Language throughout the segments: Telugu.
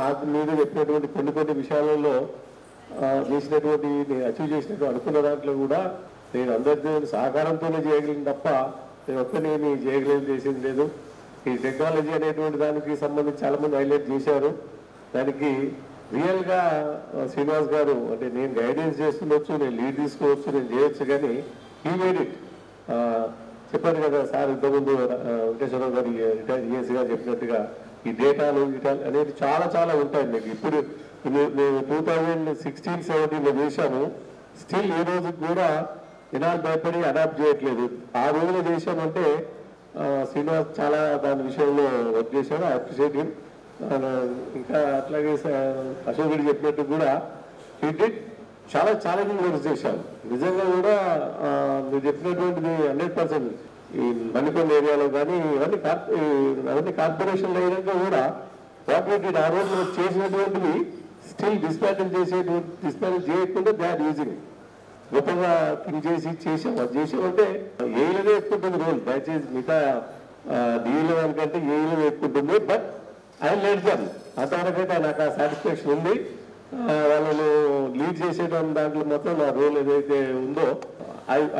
నాకు మీద చెప్పినటువంటి కొన్ని విషయాలలో చేసినటువంటి నేను అచీవ్ చేసినట్టు అనుకున్న దాంట్లో కూడా నేను అందరితో సహకారంతోనే చేయగలిగింది తప్ప నేను ఒక్కనేమి చేయగలిగింది చేసింది లేదు. ఈ టెక్నాలజీ అనేటువంటి దానికి సంబంధించి చాలామంది హైలైట్ చేశారు. దానికి రియల్గా శ్రీనివాస్ గారు అంటే నేను గైడెన్స్ చేస్తుండొచ్చు, నేను లీడ్ తీసుకోవచ్చు, నేను చేయొచ్చు, కానీ ఈ మేడ్ ఇట్. చెప్పారు కదా సార్ ఇంతకుముందు వెంకటేశ్వరరావు గారు ఈఎస్సీ గారు చెప్పినట్టుగా ఈ డేటాలు అనేది చాలా ఉంటాయి మీకు. ఇప్పుడు మేము 2016-17లో చేశాము. స్టిల్ ఈ రోజుకి కూడా జనాలు భయపడి అడాప్ట్ చేయట్లేదు. ఆ రోజులో చేశామంటే శ్రీనివాస్ చాలా దాని విషయంలో వర్క్ చేశాడు. I appreciate him. ఇంకా అట్లాగే అశోక్ రెడ్డి చెప్పినట్టు కూడా ఇట్ చాలా ఛాలెంజింగ్ వర్క్ చేశాను. నిజంగా కూడా మీరు చెప్పినటువంటిది 100%. ఈ మణికొండ ఏరియాలో కానీ అవన్నీ కార్పొరేషన్లు అయినాక కూడా వాటి ఆ రోజు చేసినటువంటివి స్టిల్ డిస్మాంటిల్ చేయకుండా దే ఆర్ యూజింగ్. గొప్పగా థింక్ చేసాం. అది చేసామంటే ఏలనే ఎక్కుంటుంది రోల్. దయచేసి మిగతా డీలో దానికంటే ఏలో ఎక్కుంటుంది. But I let them. అంతవరకైతే నాకు ఆ సాటిస్ఫాక్షన్ ఉంది. వాళ్ళను లీడ్ చేసేటువంటి దాంట్లో మొత్తం నా రోల్ ఏదైతే ఉందో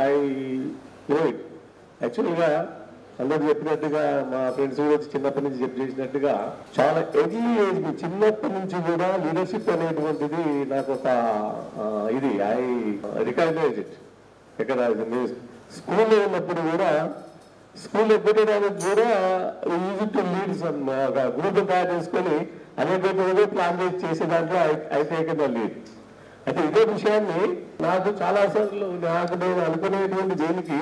ఐ నో ఇట్. యాక్చువల్గా అందరూ చెప్పినట్టుగా మా ఫ్రెండ్స్ కూడా చిన్నప్పటి నుంచి చేసినట్టుగా చాలా ఎర్లీ ఏజ్ చిన్నప్పటి నుంచి కూడా లీడర్షిప్ అనేటువంటిది నాకు ఒక ఇది ఐ రికగ్నైజ్ ఇట్. ఎక్కడ స్కూల్లో ఉన్నప్పుడు కూడా స్కూల్ ఎగ్గడానికి కూడా ఈజీ టు లీడ్స్ ఒక గ్రూప్ తయారు చేసుకొని అనేక ప్లాన్ చేసే దాంట్లో అయితే లీడ్. అయితే ఇదే విషయాన్ని నాకు చాలా సార్లు నేను అనుకునేటువంటి దేనికి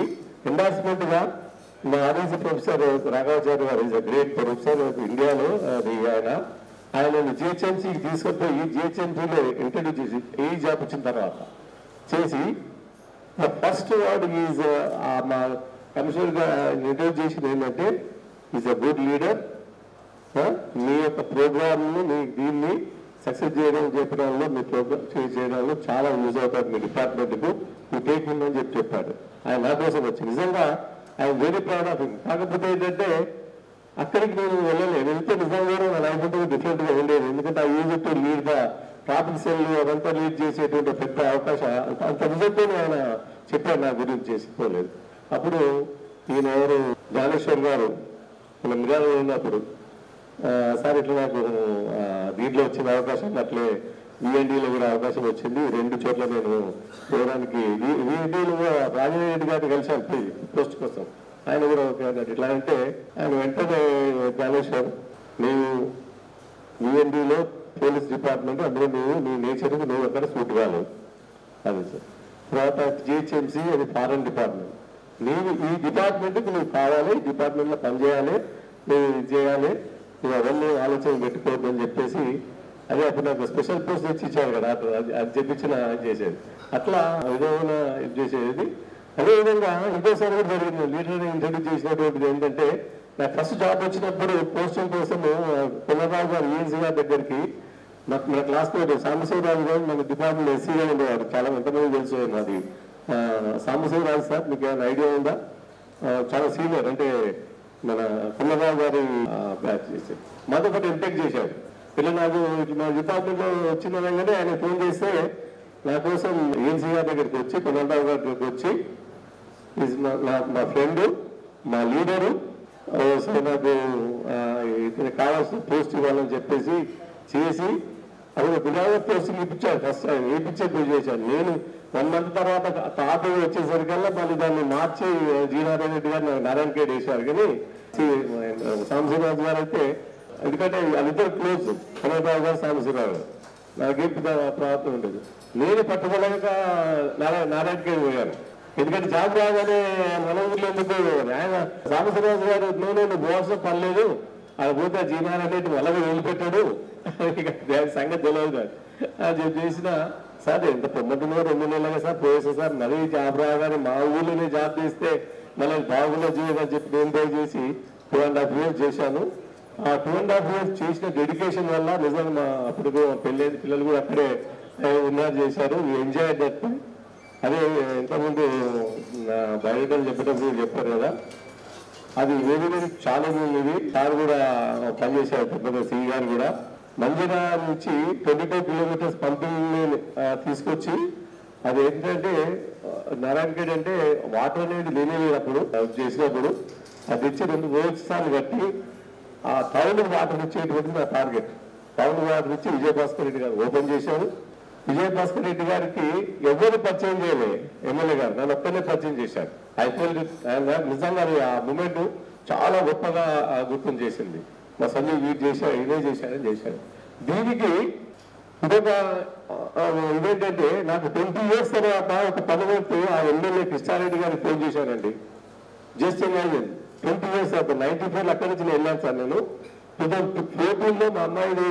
ఎండార్స్మెంట్ గా మా ఆర్ఎస్సీ ప్రొఫెసర్ రాఘవాచార్య గారు ఈజ్ అ గ్రేట్ ప్రొఫెసర్ ఇండియాలో. ఆయన జిహెచ్ఎంసీకి తీసుకుపోయి జిహెచ్ఎంసీలో ఇంట్రడ్యూస్ చేసి ఈ జాబ్ వచ్చిన తర్వాత చేసి ద ఫస్ట్ వర్డ్ ఈజ్ మా కమిషనర్ గా ఇంట్రడ్యూస్ చేసింది ఏంటంటే ఈజ్ అ గుడ్ లీడర్. మీ యొక్క ప్రోగ్రామ్ను మీ దీన్ని సక్సెస్ చెప్పడంలో మీ ప్రోగ్రామ్ చేయడంలో చాలా యూజ్ అవుతారు మీ డిపార్ట్మెంట్కు. మీ టేక్ హిమ్ అని చెప్పాడు. ఆయన నా కోసం వచ్చి నిజంగా I'm very proud of him. కాకపోతే ఏంటంటే అక్కడికి నేను వెళ్ళలేదు. వెళ్తే నిజంగా కూడా నా లైఫ్ అంటే డిఫరెంట్గా ఉండేది. ఎందుకంటే ఆ use to lead the traffic cell అదంతా లీడ్ చేసేటువంటి పెద్ద అవకాశం అంత నిజంతో ఆయన చెప్పారు నా గురించి చేసుకోలేదు. అప్పుడు ఈయన ఎవరు జ్ఞానేశ్వర్ గారు మన మిర్యాలలో ఉన్నప్పుడు సార్ ఇట్లా నాకు దీంట్లో వచ్చిన అవకాశం అట్లే విఎన్డీలో కూడా అవకాశం వచ్చింది. 2 చోట్ల నేను పోవడానికి విఎన్డీలో రాజరెడ్డి గారిని కలిసాను పోస్ట్ కోసం. ఆయన కూడా ఇట్లా అంటే ఆయన వెంటనే జ్ఞానేశ్వర్ నీవు విఎన్డీలో పోలీస్ డిపార్ట్మెంట్ అందులో నీ నేచర్కి నువ్వు అక్కడ సూట్ కాలేదు. అది సార్. తర్వాత జిహెచ్ఎంసీ అది ఫారెన్ డిపార్ట్మెంట్. నీవు ఈ డిపార్ట్మెంట్కి నువ్వు కావాలి, డిపార్ట్మెంట్లో పనిచేయాలి, నువ్వు ఇది చేయాలి, నువ్వు అవన్నీ ఆలోచన పెట్టుకోవద్దు అని చెప్పేసి అదే అప్పుడు నాకు స్పెషల్ పోస్ట్ తెచ్చి ఇచ్చారు కదా అది చెప్పించిన చేసేది. అట్లా విధమైన ఇది చేసేది. అదేవిధంగా ఇంకోసారి కూడా జరిగింది. లీడర్ ఇంట్రడ్యూస్ చేసినటువంటిది ఏంటంటే నాకు ఫస్ట్ జాబ్ వచ్చినప్పుడు పోస్టింగ్ కోసము పునరావు గారు ఈఎన్సీ గారి దగ్గరికి మన క్లాస్మేట్ సాంబశివరాజు గారు మన డిపార్ట్మెంట్ ఎస్సీగా ఉండేవారు. చాలా ఎంతమంది తెలుసు అది సాంబశివరాజు సార్ మీకు ఏమైనా ఐడియా ఉందా? చాలా సీనియర్ అంటే మన పునరావు గారి బ్యాచ్ చేశారు. మాతో పాటు ఎంటెక్ చేశాడు. ఇలా నాకు మా డిపార్ట్మెంట్లో వచ్చిన విధంగానే ఆయన ఫోన్ చేస్తే నా కోసం ఈఎన్సీ గారి దగ్గరికి వచ్చి పునరావు గారి దగ్గరికి వచ్చి మా ఫ్రెండ్ మా లీడరు సో నాకు కావాల్సిన పోస్ట్ ఇవ్వాలని చెప్పేసి చేసి అప్పుడు గులాబీ పోస్టింగ్ ఇప్పించాడు. ఫస్ట్ టైం ఇప్పించే పూజ చేశాను. నేను 1 month తర్వాత తాత వచ్చేసరికల్లా మళ్ళీ దాన్ని మార్చి జీనారాయణ రెడ్డి గారు నారాయణ కేడ్ వేశారు. కానీ సాంబశివరాజు గారు అయితే ఎందుకంటే వాళ్ళిద్దరు క్లోజ్, పునరావు గారు సాంబశివరావు గారు. నాకేం ప్రవర్తన ఉండేది. నేను పట్టుకోలేక నారాయణ కేడ్ పోయాను. ఎందుకంటే జాబ్ రాగానే మన ఊర్లో ఎందుకు ఆయన సాంబశివరాజు గారు నేను బోర్సం పర్లేదు అది పోతే జీనారాయణ రెడ్డి అలాగే వదిలిపెట్టాడు సంగతి తెలియదు కాదు అది చేసిన సార్ ఎంత పొమ్మటుగా 2 నెలలుగా సార్ పోయేసా సార్ మరీ జాబ్ రాగానే మా ఊళ్ళోనే జాబ్ చేస్తే మళ్ళీ బాగున్న జీవితం చెప్పి నేను పే చేసి 2.5 years చేశాను. ఆ 2.5 years చేసిన డెడికేషన్ వల్ల నిజంగా మా అప్పుడు పెళ్ళైన పిల్లలు కూడా అక్కడే ఉన్నారు చేశారు. Enjoy that. అదే ఇంతకుముందు బయోడేటాలు చెప్పేటప్పుడు చెప్పారు కదా అది ఏదైనా ఛాలెంజింగ్ ఇది. సార్ కూడా పనిచేశారు పెద్దగా సిఈ గారు కూడా. మంజిరా నుంచి 25 కిలోమీటర్స్ పంపింగ్ తీసుకొచ్చి అది ఏంటంటే నారాయణఖేడ్ అంటే వాటర్ అనేది లేనప్పుడు చేసినప్పుడు అది ఇచ్చి 2 రోజుసార్లు కట్టి ఆ టౌన్ వాటర్ ఇచ్చేటువంటిది నా టార్గెట్. టౌన్ వాటర్ ఇచ్చి విజయభాస్కర్ రెడ్డి గారు ఓపెన్ చేశారు. విజయభాస్కర్ రెడ్డి గారికి ఎవరు పరిచయం చేయలే, ఎమ్మెల్యే గారు నన్ను ఒక్కనే పరిచయం చేశారు. నిజంగా ఆ మూమెంట్ చాలా గొప్పగా గుర్తు చేసింది. మా సంజయ్ వీటి చేశాడు, ఇదే చేశాడని చేశాడు. దీనికి ఇంకొక ఇదేంటంటే నాకు 20 years తర్వాత ఒక పదవి ఆ ఎమ్మెల్యే కృష్ణారెడ్డి గారికి ఫోన్ చేశానండి. జస్ట్ ఇమాజిన్ 20 years తర్వాత 94 అక్కడి నుంచి నేను వెళ్ళాను సార్. నేను 2014లో మా అమ్మాయిది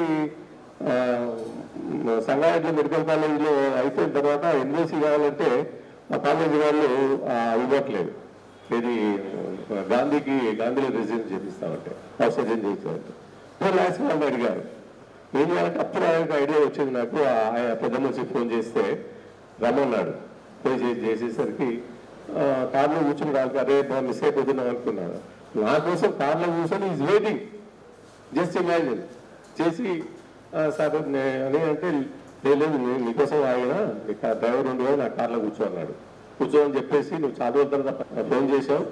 సంగారెడ్డి మెడికల్ కాలేజీలో అయిపోయిన తర్వాత ఎన్ఓసి కావాలంటే ఆ కాలేజీ వాళ్ళు ఇవ్వట్లేదు. ఇది గాంధీలో రెసిడెన్స్ చేపిస్తామంటే సర్జన్ చేస్తామంటే 2 lakhs వాళ్ళు అడిగారు. ఏం చేయాలంటే అప్పుడు ఆయనకు ఐడియా వచ్చింది నాకు. ఆయన పెద్ద మనిషికి ఫోన్ చేస్తే రమ్మన్నాడు. పోయి చేసేసరికి కార్లో కూర్చుని కాదు, అరే మిస్ అయిపోతున్నాం అనుకున్నాను. నా కోసం కార్లో కూర్చొని ఈజ్ వెయిటింగ్. జస్ట్ ఇమాజిన్ చేసి సార్ అని అంటే లేదు మీకోసం ఆగినా డ్రైవర్ ఉండేవాడు నా కార్లో కూర్చో అన్నాడు. కూర్చోని చెప్పేసి నువ్వు చదువు తర్వాత ఫోన్ చేసావు,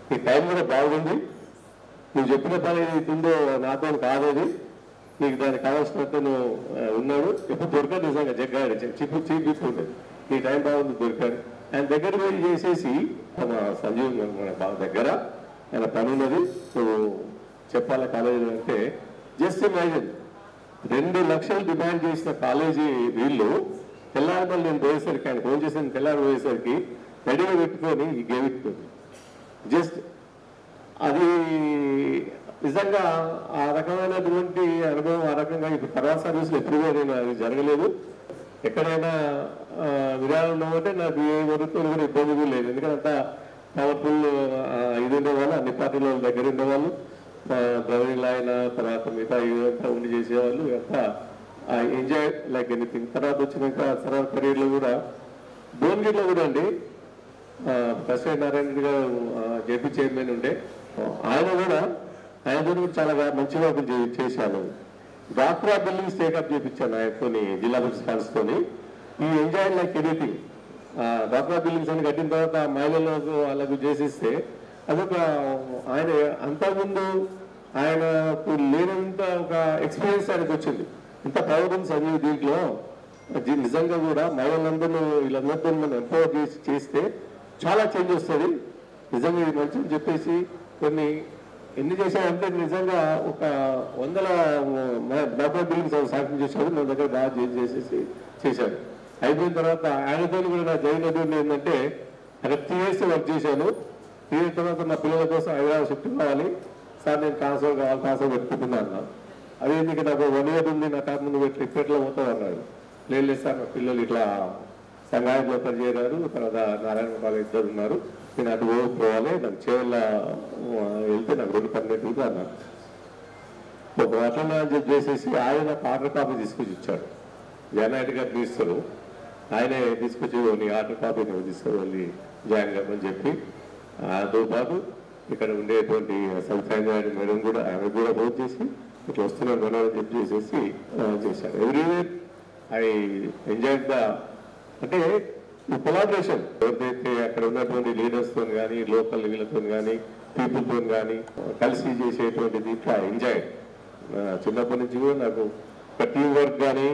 నీ టైం కూడా బాగుంది, నువ్వు చెప్పిన పని ఏది ఉందో నాతో కాదేది, నీకు దానికి కావాల్సినట్టు నువ్వు ఉన్నాడు, ఎప్పుడు దొరకదు నిజంగా జగ్గాడు చీపిస్తుండేది, నీ టైం బాగుంది దొరికాడు. ఆయన దగ్గర పోయి చేసేసి మన సంజీవ్ మన బాగా దగ్గర ఆయన పని ఉన్నది నువ్వు చెప్పాలా కాలేజీ అంటే జస్ట్ ఇమాజిన్ 2 లక్షలు డిమాండ్ చేసిన కాలేజీ వీళ్ళు తెల్లారి నేను పోయేసరికి ఆయన ఫోన్ చేసిన తెల్లారి పోయేసరికి రెడీగా పెట్టుకొని ఈ గేవిట్టుకుంది. జస్ట్ అది నిజంగా ఆ రకమైనటువంటి అనుభవం, ఆ రకంగా ఇప్పుడు తర్వాత సర్వీసులు ఎప్పుడుగా నేను అది జరగలేదు. ఎక్కడైనా విరాళం అంటే నాకు ఏ వరకు కూడా ఇబ్బంది లేదు. ఎందుకంటే అంత పవర్ఫుల్ ఇది ఉండేవాళ్ళు, అన్ని పార్టీల దగ్గర ఉండేవాళ్ళు, డ్రైవింగ్ ఆయన తర్వాత మిగతా ఇదంతా ఉండి చేసేవాళ్ళు. అంతా ఎంజాయ్ లైక్ ఎనీథింగ్. తర్వాత వచ్చినాక తర్వాత కెరీర్లో కూడా భువనగిరిలో కూడా అండి ప్రెసిడెంట్ నారాయణ రెడ్డి గారు జేపీ చైర్మన్ ఉండే, ఆయన కూడా చాలా మంచి వర్కులు చేశాను. డాక్రా బిల్డింగ్స్ టేకప్ చేయించాను ఆయనతోని, జిల్లా పరిషత్ ఫండ్స్తోని. ఈ ఎంజాయ్ లైక్ ఎనీథింగ్. డాక్రా బిల్డింగ్స్ అని కట్టిన తర్వాత మహిళలకు వాళ్ళకు చేసిస్తే అదొక ఆయన అంతకుముందు ఆయనకు లేనంత ఒక ఎక్స్పీరియన్స్ ఆయనకు వచ్చింది. ఇంత ప్రౌడ్ ఉంది సంజీవ్ దీంట్లో. నిజంగా కూడా మహిళలందరూ వీళ్ళందరితో మనం ఎంపవర్ చేస్తే చాలా చేంజ్ వస్తుంది. నిజంగా ఇది మంచిని చెప్పేసి కొన్ని ఎన్ని చేశారంటే నిజంగా ఒక 100 డాక్రా బిల్డింగ్స్ సాక్షి చేశాడు. మన దగ్గర బాగా చేసేసి చేశాడు. అయిపోయిన తర్వాత ఆయనతో కూడా నా జరిగినటువంటి ఏంటంటే అక్కడ 3 years వర్క్ చేశాను. 3 years తర్వాత నా పిల్లల కోసం హైదరాబాద్ షిఫ్ట్ కావాలి సార్, నేను ట్రాన్స్ఫర్ కావాలి, ట్రాన్స్ఫర్ పెట్టుకుంటున్నాను. అదే నీకు నాకు 1 year ఉంది, నా కాక ముందు పెట్టి ఇప్పట్లో పోతావు అన్నాడు. లేదు సార్, నా పిల్లలు ఇట్లా సంగారెడ్డిలో పని చేయరారు, తర్వాత నారాయణ బాగా ఇద్దరు ఉన్నారు, నేను అటు పోవాలి, నాకు చేవల్ల వెళ్తే నాకు 2 పర్మినెంట్ అన్నాడు. ఒక అట్లా చేసేసి ఆయన ఆర్డర్ కాపీ తీసుకొచ్చి ఇచ్చాడు. జగన్నారెడ్డి గారు తీస్తారు, ఆయనే తీసుకొచ్చి నీ ఆర్డర్ కాపీ నువ్వు తీసుకొని జాయిన్ కమ్మని చెప్పి, దాంతో పాటు ఇక్కడ ఉండేటువంటి సత్యనారాయణ మేడం కూడా ఆమె కూడా ఫోన్ చేసి ఇట్లా వస్తున్నాను కొనాలని చెప్పి చేసేసి చేశాను. ఎవ్రీవేర్ ఐ ఎంజాయ్ ద అంటే ఈ కొలాబరేషన్. ఎవరికైతే అక్కడ ఉన్నటువంటి లీడర్స్తో కానీ, లోకల్ వీళ్ళతో కానీ, పీపుల్తో కానీ కలిసి చేసేటువంటిది ఇట్లా ఎంజాయ్. చిన్నప్పటి నుంచి కూడా నాకు ఒక టీం వర్క్ కానీ,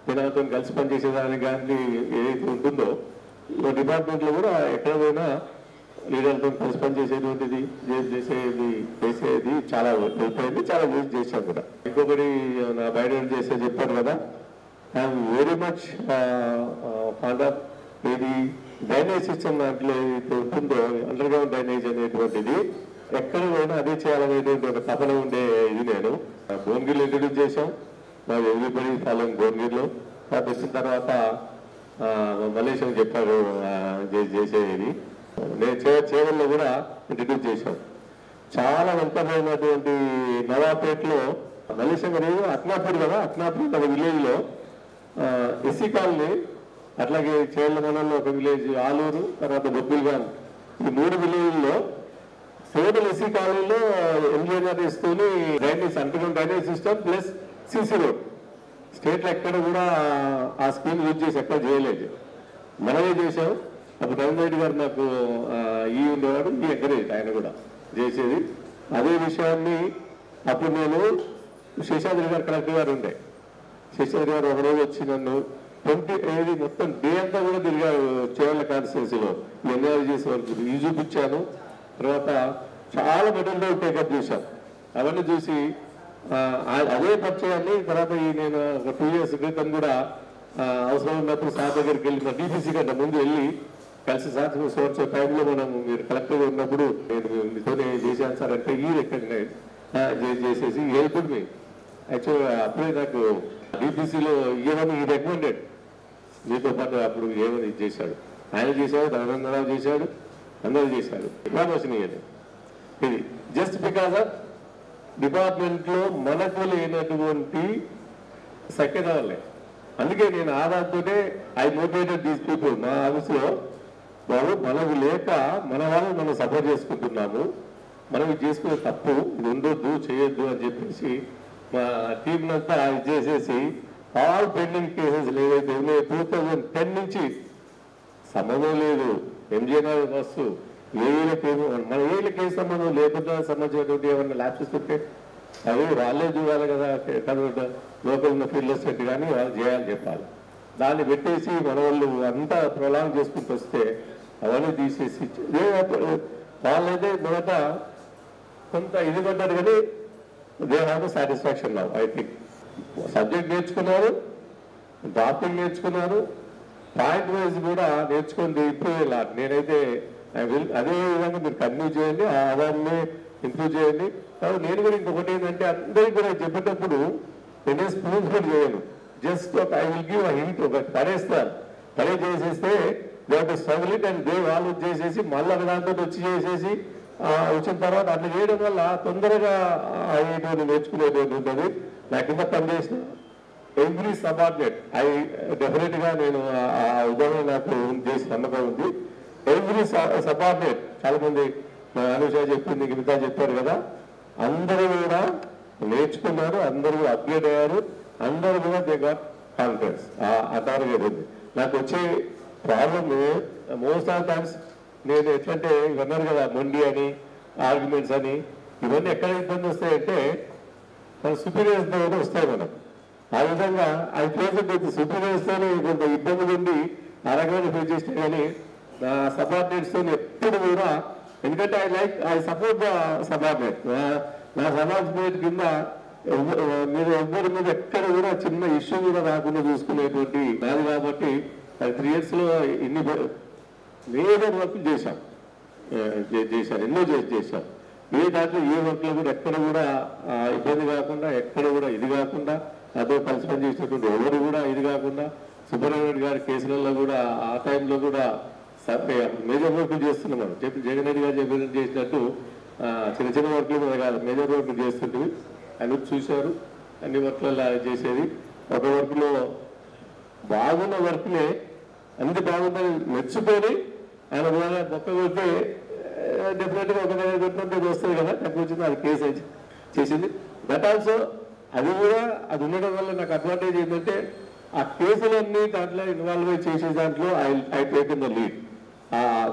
జనాలతో కలిసి పనిచేసేదానికి కానీ ఏదైతే ఉంటుందో డిపార్ట్మెంట్లో కూడా ఎక్కడ పోయినా లీడర్లతో కలిసి పనిచేసేటువంటిది చేసేది చాలా అయిపోయింది, చాలా యూజ్ చేశాను కూడా. ఇంకొకటి నా బయట చేసే చెప్పాను కదా, I'm very much fond of ఇది డ్రైనేజ్ సిస్టమ్. దాంట్లో ఏదైతే ఉంటుందో అండర్ గ్రౌండ్ డ్రైనేజ్ అనేటువంటిది ఎక్కడ పోయినా అదే చేయాలనేటువంటి ఒక తపన ఉండే ఇది. నేను భువనగిరిలో ఇంట్రడ్యూస్ చేశాం, మా ఎవ్రీబడి ఫాలోయింగ్ భువనగిరిలో. తర్వాత వచ్చిన తర్వాత మలేషియా చెప్పారు చేసేది. నేను చేవల్లో కూడా ఇంట్రడ్యూస్ చేశాం. చాలా వంతమైనటువంటి నవాపేటలో మలేషియా గారు అక్నాపూర్ కదా, అక్నాపూర్ ఒక విలేజ్లో ఎస్సీ కాలనీ, అట్లాగే చేళ్ల మండలంలో ఒక విలేజ్ ఆలూరు, తర్వాత బొబ్బిల్గాన్, ఈ 3 విలేజ్ల్లో టోటల్ ఎస్సీ కాలనీలో ఎంజీఆర్ తీసుకొని drainage under ground drainage system plus CC road స్టేట్లో ఎక్కడ కూడా ఆ స్కీమ్ యూజ్ చేసి ఎక్కడ చేయలేదు, మనమే చేసాం. అప్పుడు రవీంద్ర రెడ్డి గారు నాకు ఈ ఉండేవాడు, ఈ ఎంకరేజ్ ఆయన కూడా చేసేది అదే విషయాన్ని. అప్పుడు నేను శేషాద్రి గారు కలెక్టర్ గారు ఉండే, శేషాద్రి గారు ఒకరోజు వచ్చి నన్ను మొత్తం డే అంతా కూడా తిరిగారు చేయాల కాన్స్టిట్యున్సీలో ఎన్ఆర్ చేసే వరకు ఈ చూపించాను. తర్వాత చాలా మెడల్లో టేకప్ చేశాను. అవన్నీ చూసి అదే పరిచయాన్ని తర్వాత నేను ఒక 2 years క్రితం కూడా అవసరం ఉన్నప్పుడు సార్ దగ్గరికి వెళ్ళి మా డీపీసీ కంటే ముందు వెళ్ళి కలిసి సార్ సంవత్సరం టైంలో మనం మీరు కలెక్టర్గా ఉన్నప్పుడు నేను మీతోనే చేశాను సార్ అంటే ఈ రికగ్నైజ్ చేసేసి హెల్ప్ మీ. యాక్చువల్గా అప్పుడే నాకు డీపీసీలో ఏమని ఈ రికమెండెడ్ మీతో పాటు అప్పుడు ఏమని చేశాడు, ఆయన చేశాడు, ధర్మేంద్రరావు చేశాడు, అందరూ చేశాడు. ప్రమోషన్ ఇవ్వలేదు. ఇది జస్ట్ బికాజ్ ఆఫ్ డిపార్ట్మెంట్లో మనకు లేనటువంటి సఖ్యత వల్లే. అందుకే నేను ఆధార్తోనే ఐ మోటివేటెడ్ దీస్ పీపుల్. మా ఆఫీసులో వాళ్ళు మనకు లేక మన వాళ్ళు మనం సపోర్ట్ చేసుకుంటున్నాము, మనం ఇది చేసుకునే తప్పు, ఇది ఉండొద్దు చేయొద్దు అని చెప్పేసి మా టీంనంతా ఇది చేసేసి ఆల్ పెండింగ్ కేసెస్ ఏవైతే ఉన్నాయో 2010 నుంచి సంబంధం లేదు. ఎంజీఆర్ వస్తు ఏళ్ళకి మన ఏళ్ళకి ఏ సంబంధం లేకుండా సంబంధించినటువంటి ఏమన్నా ల్యాప్సెస్ ఉంటే అవి వాళ్ళే చూడాలి కదా, లోకల్ ఉన్న ఫీల్డర్స్ పెట్టి కానీ వాళ్ళు చేయాలని చెప్పాలి. దాన్ని పెట్టేసి మన వాళ్ళు అంతా ప్రొలాంగ్ చేసుకుంటూ వస్తే అవన్నీ తీసేసి వాళ్ళైతే మొదట కొంత ఇది పడ్డారు కానీ they have satisfaction now. I think subject నేర్చుకున్నారు, డ్రాఫ్టింగ్ నేర్చుకున్నారు, పాయింట్ వైజ్ కూడా నేర్చుకుంది. ఇంప్రూవ్ అయ్యేలా నేనైతే అదే విధంగా మీరు కంటిన్యూ చేయండి, అవన్నీ ఇంప్రూవ్ చేయండి. కాబట్టి నేను కూడా ఇంకొకటి ఏంటంటే అందరికీ కూడా చెప్పేటప్పుడు నేనే స్పూన్ ఫుడ్ చేయను. జస్ట్ ఒక ఐ విల్ గివ్ హింట్, ఒక పడేస్తాను, పడే చేసేస్తే they struggle it and they వాళ్ళు చేసేసి మళ్ళీ దాంతో వచ్చి చేసేసి వచ్చిన తర్వాత అట్లా చేయడం వల్ల తొందరగా అయ్యేటువంటి నేర్చుకునేటువంటి ఉంటుంది. నాకు కింద పనిచేసిన ఎవ్రీ సబార్డినేట్ ఐ డెఫినెట్గా నేను ఆ ఉదాహరణ నాకు చేసి నమ్మకం ఉంది. ఎవ్రీ సబార్డినేట్ చాలా మంది అనుష చెప్పింది, మిగతా చెప్పారు కదా, అందరూ కూడా నేర్చుకున్నారు, అందరూ అప్గ్రేడ్ అయ్యారు, అందరూ కూడా దే గాట్ కాన్ఫిడెన్స్. ఆ టార్గెట్ ఉంది. నాకు వచ్చే ప్రాబ్లమ్ మోస్ట్ ఆఫ్ టైమ్స్ నేను ఎట్లంటే ఇవన్నారు కదా మొండి అని, ఆర్గ్యుమెంట్స్ అని, ఇవన్నీ ఎక్కడ ఇబ్బంది వస్తాయంటే మన సుపీరియర్స్తో కూడా వస్తాయి మనకు. ఆ విధంగా అది ఫేస్ సుపీరియర్స్తోనే కొంత ఇబ్బందులు ఉండి ఆ రకమైన ఫేస్ చేస్తే కానీ నా సబార్డినేట్స్తో ఎప్పుడు కూడా, ఎందుకంటే ఐ సపోర్ట్ ద సబార్డినేట్. నా సబార్డినేట్ కింద మీరు ఎవ్వరి మీద ఎక్కడ కూడా చిన్న ఇష్యూ కూడా రాకుండా చూసుకునేటువంటి నాది. కాబట్టి అది 3 yearsలో ఇన్ని మేజర్ వర్క్ చేశాను, ఎన్నో చేశాం. ఏ దాంట్లో ఏ వర్క్లో కూడా ఎక్కడ కూడా ఇబ్బంది కాకుండా, ఎక్కడ కూడా ఇది కాకుండా, అదో కలిసి పనిచేసినటువంటి ఎవరు కూడా ఇది కాకుండా, సుబ్రహ్మణ్యం గారి కేసులలో కూడా ఆ టైంలో కూడా మేజర్ వర్కులు చేస్తున్నాం. మనం జగన్ రెడ్డి గారు చేసినట్టు చిన్న చిన్న వర్కులు మీద కాదు, మేజర్ వర్కులు చేస్తుంటే ఆయన చూశారు. అన్ని వర్క్లలో చేసేది. ఒక వర్క్లో బాగున్న వర్క్నే అంత బాగుందని మెచ్చుకొని ఆయన మొక్క కొడితే డెఫినెట్గా ఒక దగ్గర కొట్టినట్టు వస్తుంది కదా, తక్కువ వచ్చింది, అది కేసు చేసింది. దట్ ఆల్సో అది కూడా అది ఉండడం వల్ల నాకు అడ్వాంటేజ్ ఏంటంటే ఆ కేసులన్నీ దాంట్లో ఇన్వాల్వ్ అయి చేసే దాంట్లో I take in the lead.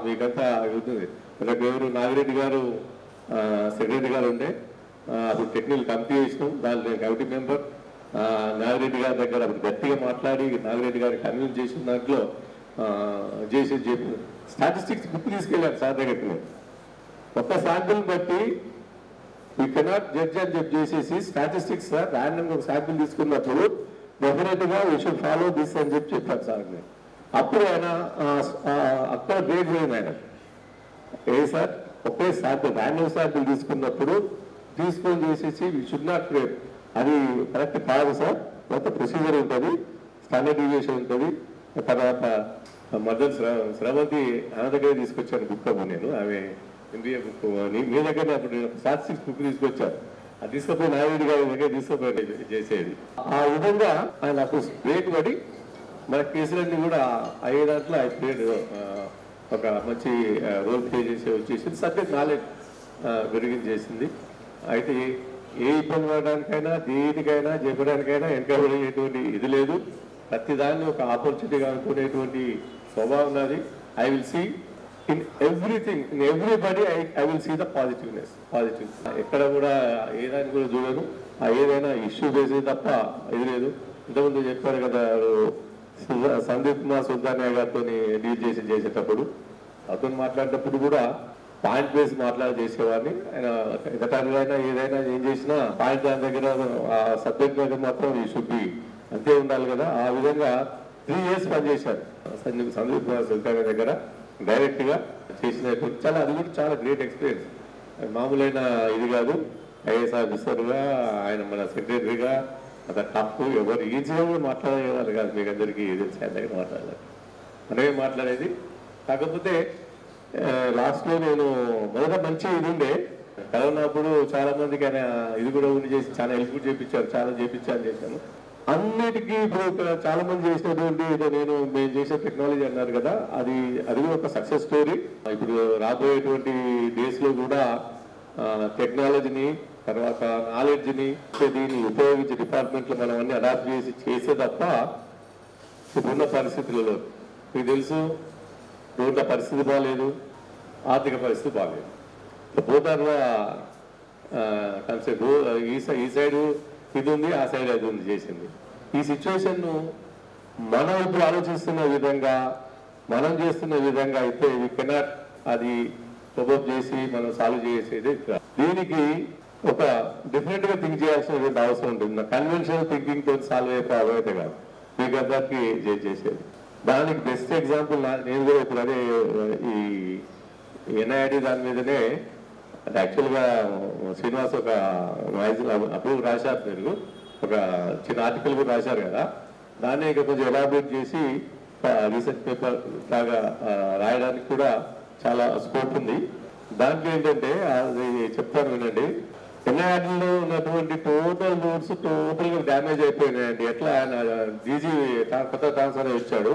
మీకంతా అవుతుంది. నాకు ఎవరు నాగిరెడ్డి గారు సెక్రటరీ గారు ఉండే, అప్పుడు టెక్నికల్ కమిటీ చేసినాం, దాంట్లో నేను కమిటీ మెంబర్. నాగిరెడ్డి గారి దగ్గర అప్పుడు గట్టిగా మాట్లాడి నాగిరెడ్డి గారిని కన్విన్స్ చేసిన దాంట్లో చెప్పి స్టాటిస్టిక్స్ బుక్ తీసుకెళ్ళాను సార్ దగ్గరికి. నేను ఒక్క శాంపిల్ బట్టి యూ కెనాట్ జడ్జ్ అని చెప్పి చేసేసి స్టాటిస్టిక్స్ సార్ ర్యాండమ్గా ఒక శాంపిల్ తీసుకున్నప్పుడు డెఫినెట్గా యూ షుడ్ ఫాలో దిస్ అని చెప్పాను సార్ నేను. అప్పుడు ఆయన అక్కడ బ్రేక్ పోయింది ఆయన. సార్ ఒకే శాంపిల్ ర్యాండమ్ శాంపిల్ తీసుకున్నప్పుడు తీసుకొని చేసేసి యూ షుడ్ నాట్ బ్రేక్, అది కరెక్ట్ కాదు సార్. మొత్తం ప్రొసీజర్ ఉంటుంది, స్టాండర్డ్ డీవియేషన్ ఉంటుంది. తర్వాత మదర్ శ్రవంతి ఆమె దగ్గర తీసుకొచ్చాను బుక్ నేను, ఆమె ఎంబీఏ బుక్ అని. మీ దగ్గర అప్పుడు స్టాటిస్టిక్స్ బుక్ తీసుకొచ్చాను, అది తీసుకుపోయి నాయుడు గారి దగ్గర తీసుకుపోయి చేసేది. ఆ విధంగా ఆయన నాకు బ్రేక్ పడి మన కేసులన్నీ కూడా అయ్యే దాంట్లో ఐ ప్లేడ్ ఒక మంచి రోల్ ప్లే చేసి వచ్చేసింది. సబ్జెక్ట్ నాలెడ్జ్ పెరిగింది చేసింది. అయితే ఏ ఇబ్బంది పడడానికైనా దేనికైనా చెప్పడానికైనా వెనకబడేటువంటి ఇది లేదు. ప్రతిదాన్ని ఒక ఆపర్చునిటీగా అనుకునేటువంటి స్వభావం ఉన్నది. I will see in everything, in everybody I will see the positiveness. ఎక్కడ కూడా ఏదాన్ని కూడా చూడను. ఏదైనా ఇష్యూ బేసి తప్ప ఇది లేదు. ఇంతకుముందు చెప్పారు కదా సందీప్ కుమార్ సుల్తానియా గారితో డీల్ చేసేటప్పుడు అతను మాట్లాడేటప్పుడు కూడా పాయింట్ బేస్ చేసేవాడిని. ఆయన ఎదటానికైనా ఏదైనా ఏం చేసినా పాయింట్ దాని దగ్గర సబ్జెక్ట్ దగ్గర మాత్రం ఈ శుద్ధి అంతే ఉండాలి కదా. ఆ విధంగా 3 years పనిచేశారు సందీప్ కుమార్ సుల్తానియా దగ్గర డైరెక్ట్ గా చేసినటువంటి అది కూడా చాలా గ్రేట్ ఎక్స్పీరియన్స్. మామూలైన ఇది కాదు. ఐఏఎస్ ఆఫీసర్గా ఆయన మన సెక్రటరీగా అంత టఫ్, ఎవరు ఈజీగా కూడా మాట్లాడేవాళ్ళు కాదు. మీకు అందరికీ తెలిసి ఆయన దగ్గర మాట్లాడాలి, మనమే మాట్లాడేది. కాకపోతే లాస్ట్లో నేను మొదట మంచి ఇది ఉండే కరోనా అప్పుడు చాలా మందికి ఆయన ఇది కూడా ఉండి చేసి చాలా హెల్ప్ చేయించారు, చాలా చేశాను. అన్నిటికీ ఇప్పుడు చాలా మంది చేసినటువంటి మేము చేసే టెక్నాలజీ అన్నారు కదా, అది కూడా ఒక సక్సెస్ స్టోరీ. ఇప్పుడు రాబోయేటువంటి డేస్ లో కూడా టెక్నాలజీని తర్వాత నాలెడ్జ్ని దీన్ని ఉపయోగించే డిపార్ట్మెంట్లో మనం అన్ని అడాప్ట్ చేసే తప్ప ఇప్పుడున్న పరిస్థితులలో మీకు తెలుసు రోడ్ల పరిస్థితి బాగాలేదు, ఆర్థిక పరిస్థితి బాగాలేదు. పోతారులో కన్సెప్ట్ ఈ సైడు ఇది ఉంది, ఆ సైడ్ అది ఉంది చేసింది. ఈ సిచ్యువేషన్ను మనం ఇప్పుడు ఆలోచిస్తున్న విధంగా మనం చేస్తున్న విధంగా అయితే వీ కెనాట్ అది ప్రపోజ్ చేసి మనం సాల్వ్ చేసేది. దీనికి ఒక డిఫరెంట్ గా థింక్ చేయాల్సినటువంటి అవసరం ఉంటుంది. కన్వెన్షనల్ థింకింగ్ తో సాల్వ్ అయ్యే ప్రాబ్లం అయితే కాదు, మీకు అందరికీ చేసేది. దానికి బెస్ట్ ఎగ్జాంపుల్ నేను కూడా ఇప్పుడు అదే ఈ ఎన్ఐడి దాని మీదనే యాక్చువల్గా శ్రీనివాస్ ఒక మ్యాగజైన్ అప్పుడు రాశారు, మీరు ఒక చిన్న ఆర్టికల్ కూడా రాశారు కదా, దాన్ని ఇంకా కొంచెం ఎలాబరేట్ చేసి రీసెర్చ్ పేపర్ లాగా రాయడానికి కూడా చాలా స్కోప్ ఉంది. దాంట్లో ఏంటంటే అది చెప్తాను వినండి. ఎన్ఐఆర్లో ఉన్నటువంటి టోటల్ రోడ్స్ టోటల్గా డ్యామేజ్ అయిపోయినాయండి. ఎట్లా ఆయన డీజీ కొత్త ట్రాన్స్ఫర్ వచ్చాడు,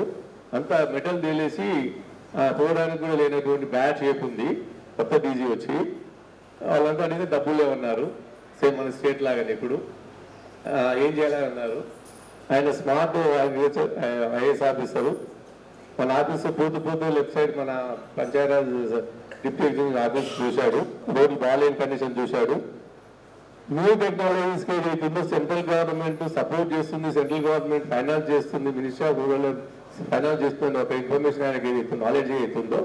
అంతా మెటల్ తేలేసి పోవడానికి కూడా లేనటువంటి బ్యాడ్ షేప్ ఉంది. కొత్త డీజీ వచ్చి వాళ్ళంతా అడిగితే డబ్బులు లేవన్నారు. సేమ్ మన స్టేట్ లాగానే ఇప్పుడు ఏం చేయాలని అన్నారు. ఆయన స్మార్ట్ ఐఏఎస్ ఆఫీసరు, మన ఆఫీసర్ పోతూ లెఫ్ట్ సైడ్ మన పంచాయరాజ్ డిప్యూటీ ఎగ్జిక్యూటివ్ ఆఫీస్ చూశాడు, రోడ్లు బాగాలేని కండిషన్ చూశాడు. న్యూ టెక్నాలజీస్కి ఏదైతుందో సెంట్రల్ గవర్నమెంట్ సపోర్ట్ చేస్తుంది, సెంట్రల్ గవర్నమెంట్ ఫైనాన్స్ చేస్తుంది, మినిస్ట్రీ ఆఫ్ రూరల్ ఫైనాన్స్ చేస్తుంది. ఒక ఇన్ఫర్మేషన్ ఆయనకి ఏదైతే నాలెడ్జ్ ఏదైతుందో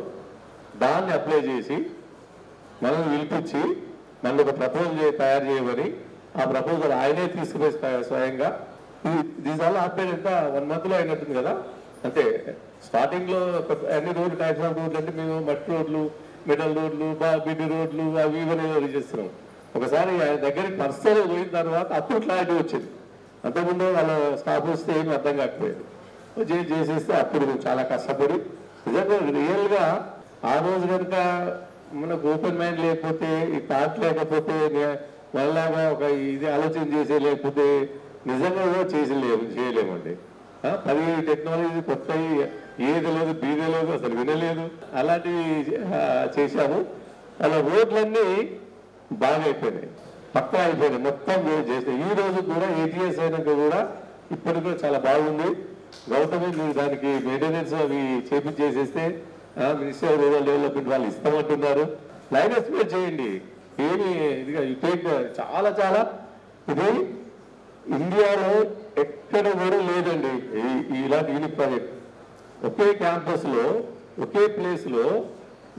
దాన్ని అప్లై చేసి మనం పిలిపించి మనకు ఒక ప్రపోజల్ తయారు చేయమని ఆ ప్రపోజల్ ఆయనే తీసుకుపోయి స్వయంగా దీని వల్ల ఆపేది ఎంత 1 month అయినట్టుంది కదా. అంతే స్టార్టింగ్ లో అన్ని రోడ్లు మ్యాక్సిమం రోడ్లు అంటే మేము మట్టి రోడ్లు, మెటల్ రోడ్లు, బిడ్డి రోడ్లు అవి ఇవన్నీ చేస్తున్నాం. ఒకసారి ఆయన దగ్గరికి పర్సనల్ పోయిన తర్వాత అప్పుడు క్లారిటీ వచ్చింది. అంతకుముందు వాళ్ళ స్టాఫ్ వస్తే ఏమి అర్థం కాకపోయేది. చేసేస్తే అప్పుడు చాలా కష్టపడి నిజంగా రియల్గా ఆ రోజు కనుక మనకు ఓపెన్ మైండ్ లేకపోతే, ఈ థాట్ లేకపోతే, మనలాగా ఒక ఇది ఆలోచన చేసే లేకపోతే నిజంగా కూడా చేయలేమండి. 10 టెక్నాలజీ కొత్త ఏది లేదు, బీదే లేదు, అసలు వినలేదు, అలాంటివి చేశాము. అలా రోడ్లన్నీ బాగా అయిపోయినాయి, పక్కా అయిపోయినాయి, మొత్తం చేస్తే ఈ రోజు కూడా ATS అయినాక కూడా ఇప్పటికి కూడా చాలా బాగుంది. గౌతమి మీరు దానికి మెయింటెనెన్స్ అవి చేసేస్తే మినిస్ట్రీ ఆఫ్ రూరల్ డెవలప్మెంట్ వాళ్ళు ఇస్తామంటున్నారు. లైన్ ఎస్టిమేట్ చేయండి. ఏమి ఇదిగా చాలా చాలా ఇది ఇండియాలో ఎక్కడ కూడా లేదండి ఇలాంటి యూనిక్ ప్రాజెక్ట్. ఒకే క్యాంపస్లో ఒకే ప్లేస్లో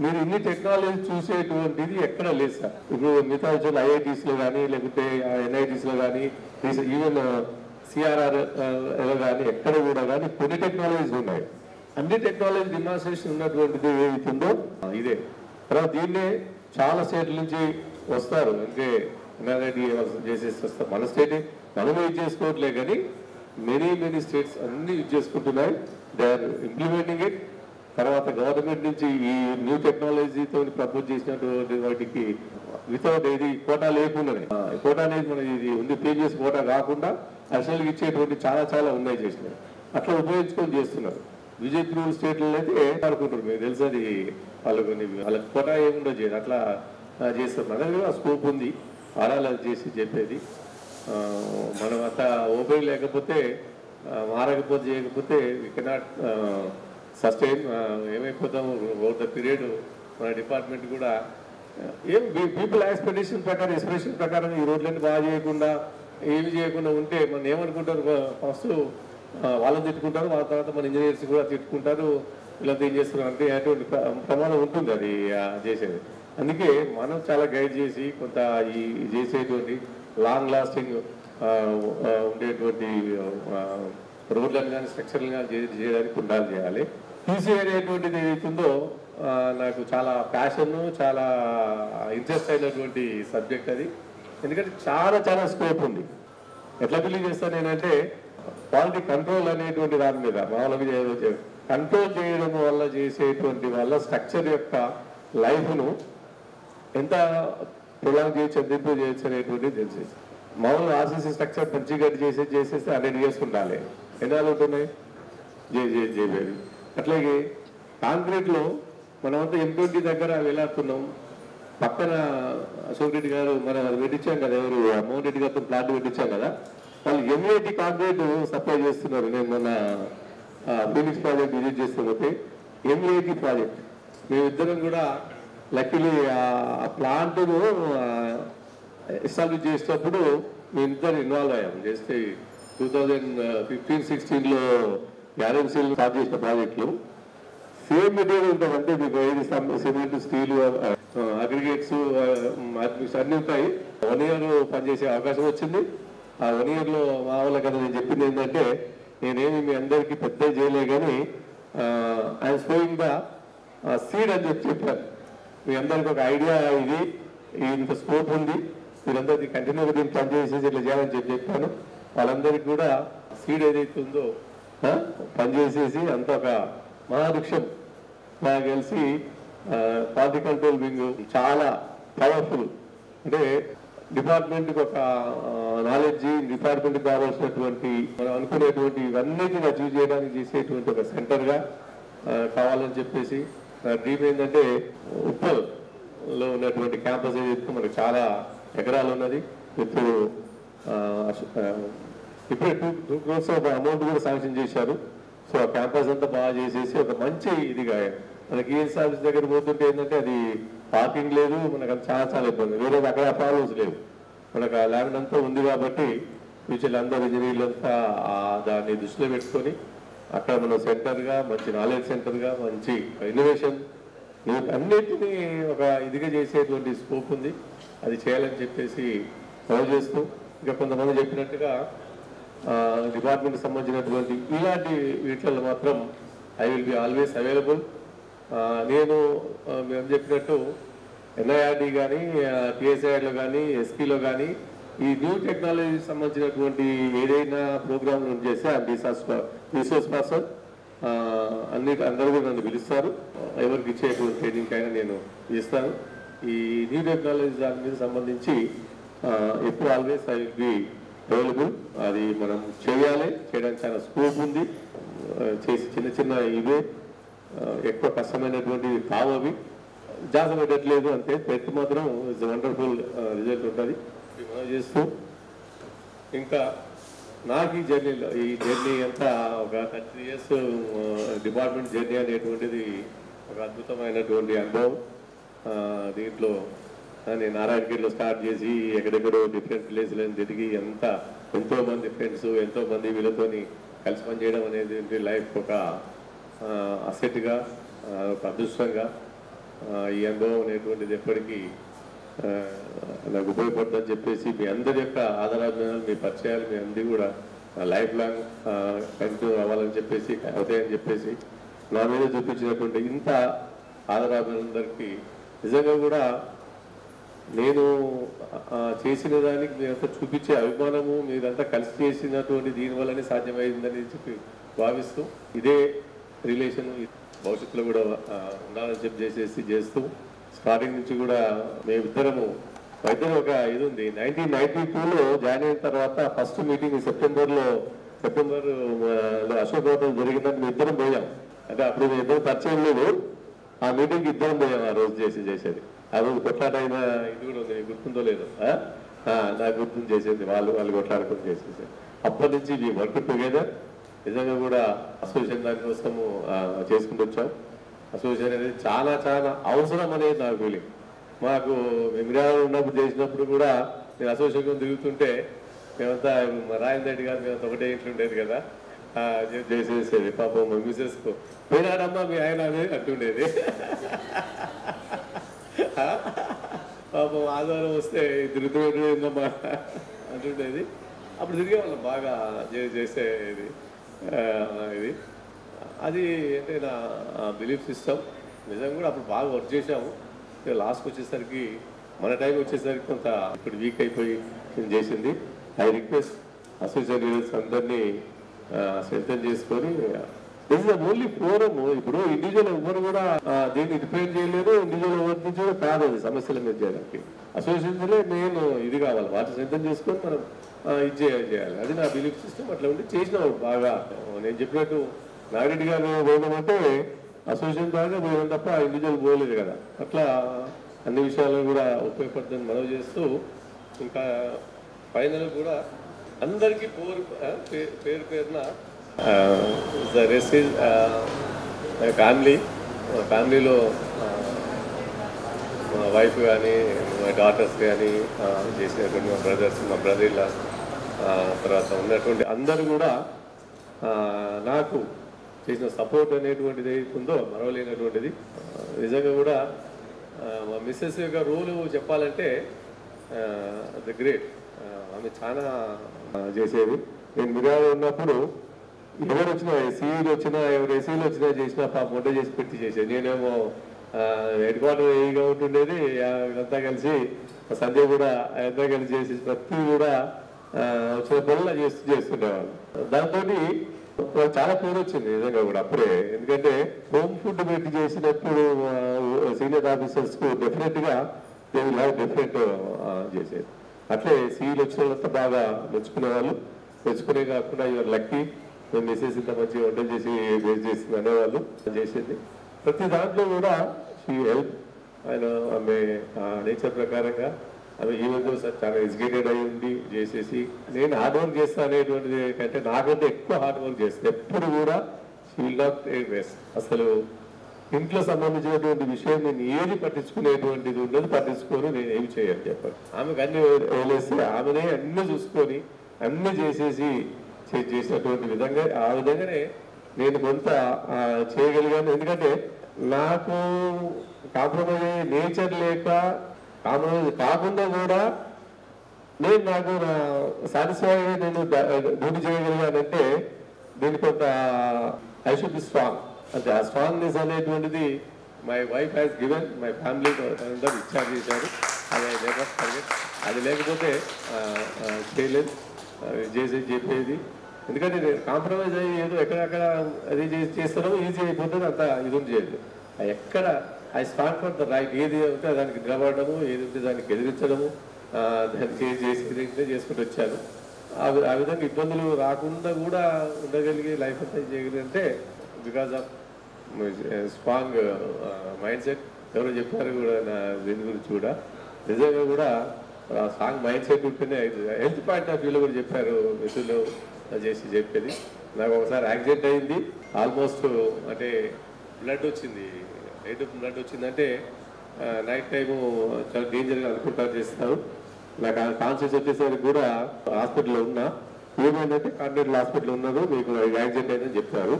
మీరు ఇన్ని టెక్నాలజీ చూసేటువంటిది ఎక్కడ లేదు సార్. ఇప్పుడు మిగతా IITsలో కానీ లేకపోతే NITsలో కానీ ఈవెన్ CRR కానీ ఎక్కడ కూడా కానీ కొన్ని టెక్నాలజీస్ ఉన్నాయి. అన్ని టెక్నాలజీ డిమాన్స్ట్రేషన్ ఉన్నటువంటిది ఏదైతుందో ఇదే. తర్వాత దీన్నే చాలా స్టేట్ల నుంచి వస్తారు, అంటే ఎన్ఆర్ఐడి చేసేసి వస్తారు. మన స్టేట్ మనమే యూజ్ చేసుకోవట్లే కానీ మెనీ స్టేట్స్ అన్ని యూజ్ చేసుకుంటున్నాయి. They are implementing it. తర్వాత గవర్నమెంట్ నుంచి ఈ న్యూ టెక్నాలజీతో ప్రపోజ్ చేసినటువంటి వాటికి వితౌట్ ఇది కోటా లేకుండానే, కోటా అనేది మన ఇది ఉంది ప్రీవియస్ కోటా కాకుండా అసలు ఇచ్చేటువంటి చాలా ఉన్నాయి చేసినాయి. అట్లా ఉపయోగించుకొని చేస్తున్నారు. బీజేపీ రూల్ స్టేట్లలో అయితే అనుకుంటారు, మీకు తెలుసు అది వాళ్ళకి కోటా ఏముండో చేయదు, అట్లా చేస్తారు. మన దగ్గర స్కోప్ ఉంది. ఆరాలు చేసి చెప్పేది. మనం అంత ఓపెన్ లేకపోతే మారకపోతే చేయకపోతే వీ కెనాట్ సస్టైన్. ఏమైపోతాము ఓవర్ ద పీరియడ్. మన డిపార్ట్మెంట్ కూడా ఏం పీపుల్ ఎక్స్పెక్టేషన్ ప్రకారం ఎక్స్ప్రెషన్ ప్రకారం ఈ రోడ్లన్నీ బాగా చేయకుండా ఏమి చేయకుండా ఉంటే మనం ఏమనుకుంటారు, ఫస్ట్ వాళ్ళని తిట్టుకుంటారు, వాళ్ళ తర్వాత మన ఇంజనీర్స్ కూడా తిట్టుకుంటారు, వీళ్ళంతా ఏం చేస్తున్నారు అంటే అటువంటి ప్రమాదం ఉంటుంది అది చేసేది. అందుకే మనం చాలా గైడ్ చేసి కొంత ఈ చేసేటువంటి లాంగ్ లాస్టింగ్ ఉండేటువంటి రోడ్లను కానీ స్ట్రక్చర్లు కానీ చేయడానికి ఉండాలి చేయాలి. పీసీ అనేటువంటిది ఏదైతుందో నాకు చాలా ప్యాషన్, చాలా ఇంట్రెస్ట్ అయినటువంటి సబ్జెక్ట్ అది. ఎందుకంటే చాలా చాలా స్కోప్ ఉంది. ఎట్లా బిలీవ్ చేస్తాను నేనంటే క్వాలిటీ కంట్రోల్ అనేటువంటి దాని మీద మామూలుగా కంట్రోల్ చేయడం వల్ల చేసేటువంటి వల్ల స్ట్రక్చర్ యొక్క లైఫ్ను ఎంత ప్రొలాంగ్ చేయొచ్చు, ఎంత ఇంప్రూవ్ చేయొచ్చు అనేటువంటిది తెలిసేసి మామూలుగా ఆర్సీసీ స్ట్రక్చర్ మంచిగా చేసేస్తే 100 years ఉండాలి. ఎన్నాళ్ళు ఉంటున్నాయి చేయలేదు. అట్లాగే కాంక్రీట్లో మనమంతా M20 దగ్గర వెళ్ళాడుతున్నాం. పక్కన అశోక్ రెడ్డి గారు మనం అది పెట్టించాం కదా, ఎవరు మోహన్ రెడ్డి గారితో ప్లాట్ పెట్టించాం కదా, వాళ్ళు M80 కాంక్రీట్ సప్లై చేస్తున్నారు. నేను మొన్న ఫీనిక్స్ ప్రాజెక్ట్ విజిట్ చేస్తే M80 ప్రాజెక్ట్ మేమిద్దరం కూడా లక్కీలీ ఆ ప్లాంట్ను ఎస్టాబ్లిష్ చేసేటప్పుడు మేమిద్దరు ఇన్వాల్వ్ అయ్యాము. చేస్తే 2015-16లో RMCలు స్టార్ట్ చేసిన ప్రాజెక్టులు సేమ్ మెటీరియల్ ఉంటుంది. అంటే మీకు ఏది సిమెంట్, స్టీల్, అగ్రిగేట్స్ అన్నీ ఉంటాయి. 1 year పనిచేసే అవకాశం వచ్చింది. ఆ 1 yearలో మా వాళ్ళ కదా నేను చెప్పింది ఏంటంటే నేనేమి మీ అందరికీ పెద్ద చేయలే కానీ ఐఎమ్ షోయింగ్ ద సీడ్ అని చెప్పాను. మీ అందరికి ఒక ఐడియా, ఇది ఇంత స్కోప్ ఉంది, మీరందరికీ కంటిన్యూగా దీన్ని పనిచేసేసి ఇట్లా చేయాలని చెప్పాను. వాళ్ళందరికీ కూడా సీడ్ ఏదైతే ఉందో పనిచేసేసి అంత ఒక మహావృక్షం నాకు తెలిసి క్వాలిటీ కంట్రోల్ వింగ్ చాలా పవర్ఫుల్. అంటే డిపార్ట్మెంట్కి ఒక నాలెడ్జ్, డిపార్ట్మెంట్కి కావాల్సినటువంటి మనం అనుకునేటువంటి ఇవన్నిటిని అచీవ్ చేయడానికి చేసేటువంటి ఒక సెంటర్గా కావాలని చెప్పేసి నా డ్రీమ్ ఏంటంటే ఉప్పల్లో ఉన్నటువంటి క్యాంపస్ ఏదైతే మనకు చాలా ఎకరాలు ఉన్నది. ఇప్పుడు ఇప్పుడే 2 crores అమౌంట్ కూడా శాంక్షన్ చేశారు. సో ఆ క్యాంపస్ అంతా బాగా చేసేసి ఒక మంచి ఇదిగా మనకి ఈఎస్ ఆఫీస్ దగ్గర పోతుంటే ఏంటంటే అది పార్కింగ్ లేదు, మనకు అది చాలా చాలా ఇబ్బంది. వేరే అక్కడ ప్రాబ్లమ్స్ లేవు, మనకు ఆ ల్యాండ్ అంతా ఉంది కాబట్టి ఫ్యూచర్లో అందరూ ఇంజనీర్లు అంతా దాన్ని దృష్టిలో పెట్టుకొని అక్కడ మనం సెంటర్గా, మంచి నాలెడ్జ్ సెంటర్గా, మంచి ఇన్నోవేషన్ అన్నిటినీ ఒక ఇదిగా చేసేటువంటి స్కోప్ ఉంది. అది చేయాలని చెప్పేసి ప్రొవైడ్ చేస్తూ ఇంకా కొంతమంది చెప్పినట్టుగా డిపార్ట్మెంట్కి సంబంధించినటువంటి ఇలాంటి వీటిల్లో మాత్రం I will be always available. నేను మేము చెప్పినట్టు NIRD కానీ, TSIలో కానీ, SPలో కానీ ఈ న్యూ టెక్నాలజీకి సంబంధించినటువంటి ఏదైనా ప్రోగ్రామ్ చేస్తే ఆ రీసోర్స్ పర్సన్ అందరూ కూడా నన్ను పిలుస్తారు. ఎవరికి ఇచ్చేటువంటి ట్రైనింగ్ అయినా నేను ఇస్తాను. ఈ న్యూ టెక్నాలజీ దాని మీద సంబంధించి ఎప్పుడు always I will be available. అది మనం చేయడానికి చాలా స్కోప్ ఉంది. చేసి చిన్న చిన్న ఇవే ఎక్కువ కష్టమైనటువంటి కావు, అవి జాగ్రత్త పెట్టట్లేదు అంతే. పెట్టి మాత్రం ఇట్స్ వండర్ఫుల్ రిజల్ట్ ఉంటుంది చేస్తూ. ఇంకా నాకు ఈ జర్నీ అంతా ఒక 30 years డిపార్ట్మెంట్ జర్నీ అనేటువంటిది ఒక అద్భుతమైనటువంటి అనుభవం. దీంట్లో నేను నారాయణగిరిలో స్టార్ట్ చేసి ఎక్కడెక్కడో డిఫరెంట్ ప్లేస్లను తిరిగి ఎంతోమంది ఫ్రెండ్స్, ఎంతోమంది వీళ్ళతోని కలిసి పనిచేయడం అనేది లైఫ్ ఒక అసెట్గా, ఒక అదృష్టంగా ఈ అనుభవం అనేటువంటిది ఎప్పటికీ నాకు ఉపయోగపడుతుందని చెప్పేసి మీ అందరి యొక్క ఆదరాభిమానాలు, మీ పరిచయాలు మీ అందరి కూడా లైఫ్ లాంగ్ కంటిన్యూ అవ్వాలని చెప్పేసి అవుతాయని చెప్పేసి నా మీద చూపించినటువంటి ఇంత ఆదరాభిమానులందరికీ నిజంగా కూడా నేను చేసిన దానికి మీరంతా చూపించే అభిమానము, మీరంతా కలిసి చేసినటువంటి దీనివల్లనే సాధ్యమైందని చెప్పి భావిస్తూ ఇదే రిలేషన్ భవిష్యత్తులో కూడా ఉండాలని చేస్తూ స్టార్టింగ్ నుంచి కూడా మేమిద్దరము ఒక ఇది ఉంది. 1992లో జాయిన్ అయిన తర్వాత ఫస్ట్ మీటింగ్ సెప్టెంబర్లో అశోక్ హోటల్ జరిగిందని మేము ఇద్దరం పోయాం. అంటే అప్పుడు మేము ఇద్దరు పరిచయం లేదు. ఆ మీటింగ్ ఇద్దరం పోయాం ఆ రోజు చేసేది ఆ రోజు కొట్లాటైన ఇది కూడా ఉంది, గుర్తుందో లేదో నాకు గుర్తు చేసేది, వాళ్ళు కొట్లాడుకుని చేసేసారు. అప్పటి నుంచి ఈ వర్క్ టుగెదర్ నిజంగా కూడా అసోసియేషన్ దానికోసము చేసుకుంటూ వచ్చాం. అసోసియేషన్ అనేది చాలా చాలా అవసరం అనేది నా ఫీలింగ్. మాకు మిర్యాలలో ఉన్నప్పుడు చేసినప్పుడు కూడా నేను అసోసియేషన్ తిరుగుతుంటే మేమంతా రాయన్ రెడ్డి గారు మేమంతా ఒకటే ఇంట్లో ఉండేది కదా, చేసేసేది. పాపం మా మిసెస్కు పోయినాడమ్మా మీ ఆయన అని అంటుండేది. పాపం ఆదివారం వస్తే తిరుగుతుందమ్మా అంటుండేది. అప్పుడు తిరిగే వాళ్ళం బాగా చేసేది. ఇది అది అంటే నా బిలీఫ్ సిస్టమ్. నిజంగా కూడా అప్పుడు బాగా వర్క్ చేసాము. లాస్ట్కి వచ్చేసరికి మన టైం వచ్చేసరికి కొంత ఇప్పుడు వీక్ అయిపోయి చేసింది. ఐ రిక్వెస్ట్ అసోసియేషన్ లీడర్స్ అందరినీ స్ట్రెంథెన్ చేసుకొని దిస్ ఇస్ ఓన్లీ ఫోరం. ఇప్పుడు ఇండివిజువల్ ఎవరు కూడా దీన్ని డిపెండ్ చేయలేరు, ఇండివిజువల్ ఎవరి నుంచి కూడా కాదు అది సమస్యల మీద చేయడానికి. అసోసియేషన్లే మెయిన్ ఇది కావాలి, వాటిని స్ట్రెంథెన్ చేసుకొని మనం ఇది చేయాలి. అది నా బిలీఫ్ సిస్టమ్. అట్లా ఉండి చేసినావు బాగా. నేను చెప్పినట్టు నాగిరెడ్డి గారు పోవడం అసోసియేషన్ బాగా పోయడం తప్ప ఇండివిజువల్ పోలేదు కదా. అట్లా అన్ని విషయాలను కూడా ఉపయోగపడుతుందని మనవి చేస్తూ, ఇంకా ఫైనల్ కూడా అందరికీ పేరు పేరున ద రెస్ట్ ఈజ్ ఫ్యామిలీలో మా వైఫ్ కానీ మా డాటర్స్ కానీ చేసినటువంటి మా బ్రదర్స్, మా బ్రదర్ల తర్వాత ఉన్నటువంటి అందరూ కూడా నాకు చేసిన సపోర్ట్ అనేటువంటిది ఉందో మరవలేనటువంటిది. నిజంగా కూడా మా మిస్సెస్ యొక్క రోలు చెప్పాలంటే ద గ్రేట్. ఆమె చాలా చేసేది. నేను మిర్యాలలో ఉన్నప్పుడు ఎవరు వచ్చినా, ఎస్సీలు వచ్చినా, ఎవరు ఎస్సీలు వచ్చినా చేసినా పాపం వంట చేసి పెట్టి చేసేది. నేనేమో హెడ్ క్వార్టర్ ఏగా ఉంటుండేది. అంతా కలిసి సంజయ్ కూడా అంతా కలిసి చేసి ప్రతి కూడా వచ్చిన పనులు చేస్తుండేవాళ్ళు. దాంతో చాలా పేరు వచ్చింది నిజంగా కూడా అప్పుడే. ఎందుకంటే హోమ్ ఫుడ్ పెట్టి చేసినప్పుడు సీనియర్ ఆఫీసర్స్ కు డెఫినెట్ గా దే విల్ హ్యావ్ డిఫరెంట్ చేసేది. అట్లే సీఈలు వచ్చిన వాళ్ళంతా బాగా మెచ్చుకునేవాళ్ళు. మెచ్చుకునే కాకుండా ఇవాళ లక్కీ మేము మెసేజ్ ఇంత మంచి వంటలు చేసి వేస్ట్ చేసింది అనేవాళ్ళు చేసేది. ప్రతి దాంట్లో కూడా షీ హెల్ప్. ఆయన ఆమె నేచర్ ప్రకారంగా ఆమె ఈవెంట్ చాలా ఎడ్యుకేటెడ్ అయి ఉండి చేసేసి, నేను హార్డ్ వర్క్ చేస్తా అనేటువంటిది కంటే నాకంటే ఎక్కువ హార్డ్ వర్క్ చేస్తాను. ఎప్పుడు కూడా she will not take rest. అసలు ఇంట్లో సంబంధించినటువంటి విషయం నేను ఏది పట్టించుకునేటువంటిది ఉండదు, పట్టించుకొని నేను ఏమి చేయాలి చెప్పాలి. ఆమెకు అన్ని వదిలేస్తే ఆమెనే అన్ని చూసుకొని అన్ని చేసేసి చేసినటువంటి విధంగా ఆ విధంగానే నేను కొంత చేయగలిగాను. ఎందుకంటే నాకు కాంప్రమైజ్ అయ్యే నేచర్ లేక, కాంప్రమైజ్ కాకుండా కూడా నాకు సాటిస్ఫై అయ్యి నేను డ్యూటీ చేయగలిగానంటే దీనికి కొంత ఐ షుడ్ బి స్ట్రాంగ్. అంటే ఆ స్ట్రాంగ్నెస్ అనేటువంటిది my wife has given, my family అందరూ ఇచ్చారు చేశారు. అది లేకపోతే చేయలేదు, చెప్పేది. ఎందుకంటే నేను కాంప్రమైజ్ అయ్యి ఏదో ఎక్కడెక్కడ అది చేస్తానో ఈజీ అయిపోతుంది, అంత ఇది చేయదు. ఎక్కడ I stand for the right. ఏది ఉంటే దానికి నిలబడము, ఏది ఉంటే దానికి ఎదిరించడము, దానికి చేసి చేసుకుంటూ వచ్చాను. ఆ విధంగా ఇబ్బందులు రాకుండా కూడా ఉండగలిగే లైఫ్ అంతా చేయగలిగితే because of strong mind set. ఎవరో చెప్పారు కూడా నా దీని గురించి కూడా. నిజంగా కూడా స్ట్రాంగ్ మైండ్ సెట్ ఉంటేనే హెల్త్ పాయింట్ ఆఫ్ వ్యూలో కూడా చెప్పారు మిత్రులు చెప్పేది. నాకు ఒకసారి యాక్సిడెంట్ అయింది. ఆల్మోస్ట్ అంటే బ్లడ్ వచ్చింది, బ్లడ్ వచ్చిందంటే నైట్ టైము చాలా డేంజర్గా అనుకుంటారు చేస్తారు. నాకు కాన్షియస్ వచ్చేసరికి కూడా హాస్పిటల్లో ఉన్నా. ఏమైందంటే కాంటినెంటల్ హాస్పిటల్ ఉన్నారు, మీకు యాక్సిడెంట్ అయిందని చెప్పారు.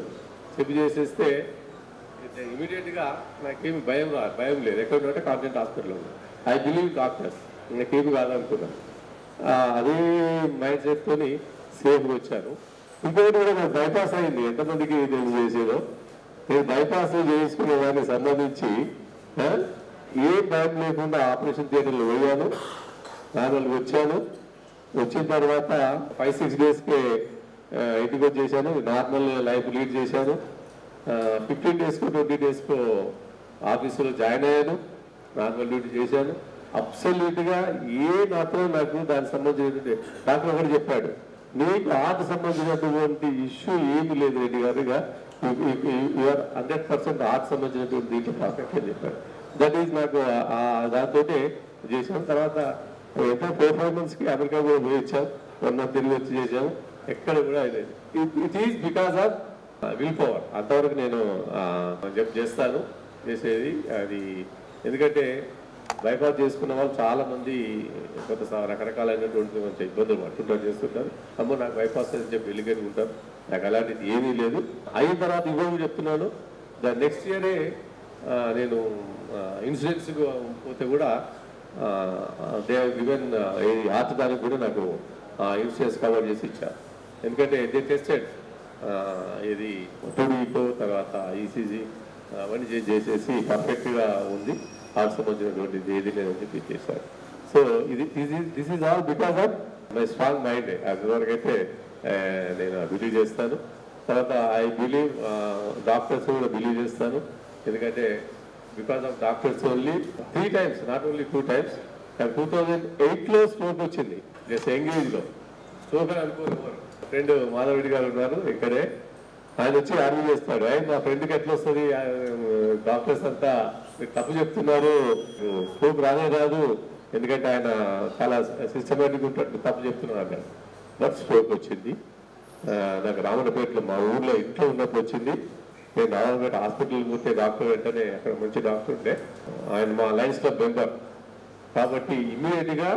చెప్పి చేసేస్తే ఇమీడియట్గా నాకేమి భయం లేదు. ఎక్కడ ఉంటే కాంటినెంటల్ హాస్పిటల్లో ఉన్నా. ఐ బిలీవ్ డాక్టర్స్, నాకేమి కాదనుకున్నాను. అదే మైండ్ సెట్తోని సేఫ్గా వచ్చాను. ఇంకొకటి కూడా నాకు బైపాస్ అయింది. ఎంతమందికి తెలిసి చేసేదో, నేను బైపాస్ చేసుకునే దానికి సంబంధించి ఏ భయం లేకుండా ఆపరేషన్ థియేటర్లో పోయాను. నార్మల్గా వచ్చాను. వచ్చిన తర్వాత 5-6 డేస్కే ఇంటికి వచ్చేసాను. నార్మల్ లైఫ్ లీడ్ చేశాను. 15 డేస్కో 20 డేస్కో ఆఫీసులో జాయిన్ అయ్యాను. నార్మల్ డ్యూటీ చేశాను. అబ్సల్యూట్గా ఏ మాత్రం నాకు దానికి సంబంధించినటువంటి డాక్టర్ ఒకటి చెప్పాడు, నీకు హార్ట్ సంబంధించినటువంటి ఇష్యూ ఏమి లేదు రెడ్డి గారుగా, యూఆర్ 100% హార్ట్ సంబంధించినటువంటి దీంట్లో పర్ఫెక్ట్ అని చెప్పారు. దట్ ఈజ్ నాకు దాంతో చేసాం. తర్వాత ఎంతో 4-5 monthsకి అమెరికా కూడా పోయి వచ్చాం, 1 month తిరిగి వచ్చి చేసాం. ఎక్కడ కూడా అయ్యేది. It is because of will power. అంతవరకు నేను చేస్తాను చేసేది అది. ఎందుకంటే బైపాస్ చేసుకున్న వాళ్ళు చాలా మంది కొంత రకరకాలైనటువంటి కొంచెం ఇబ్బందులు పడుతుంటారు, చేస్తుంటారు. అమ్మో నాకు బైపాస్ అని చెప్పి వెళ్ళిగలిగి ఉంటారు. నాకు అలాంటిది ఏమీ లేదు. అయిన తర్వాత ఇవ్వని చెప్తున్నాను. నెక్స్ట్ ఇయరే నేను ఇన్సూరెన్స్ పోతే కూడా దే గివెన్ హార్ట్ దానికి కూడా నాకు ఇన్సూరెన్స్ కవర్ చేసి ఇచ్చారు. ఎందుకంటే దే టెస్టెడ్ ఇది 2D తర్వాత ఈసీజీ అవన్నీ చేసేసి పర్ఫెక్ట్గా ఉంది, హార్ట్ సంబంధించినటువంటిది ఏది లేదని చెప్పి చేశారు. So this is all because of my strong mind. అంతవరకు అయితే నేను బిలీవ్ చేస్తాను. తర్వాత ఐ బిలీవ్ డాక్టర్స్ కూడా బిలీవ్ చేస్తాను. ఎందుకంటే because of doctors only 3 times, not only 2 times. 2008లో స్ట్రోక్ వచ్చింది, జస్ట్ యంగ్ ఏజ్లో స్ట్రోక్ అని అనుకోరు. ఫ్రెండ్ మాధవరెడ్డి గారు ఉన్నారు ఇక్కడే, ఆయన వచ్చి ఆర్మీ చేస్తాడు. ఆయన మా ఫ్రెండ్కి ఎట్లా వస్తుంది, డాక్టర్స్ అంతా తప్పు చెప్తున్నారు, స్ట్రోక్ రానే రాదు, ఎందుకంటే ఆయన చాలా సిస్టమేటిక్ ఉంటాడు, తప్పు చెప్తున్నారు అన్నాడు. బట్ స్ట్రోక్ వచ్చింది. నాకు రామన్నపేటలో మా ఊర్లో ఇంట్లో ఉన్నప్పుడు వచ్చింది. నేను రామన్నపేట హాస్పిటల్ పోతే డాక్టర్ వెంటనే అక్కడ మంచి డాక్టర్ ఉంటే ఆయన మా లయన్స్ క్లబ్ మెంబర్ కాబట్టి ఇమ్మీడియట్గా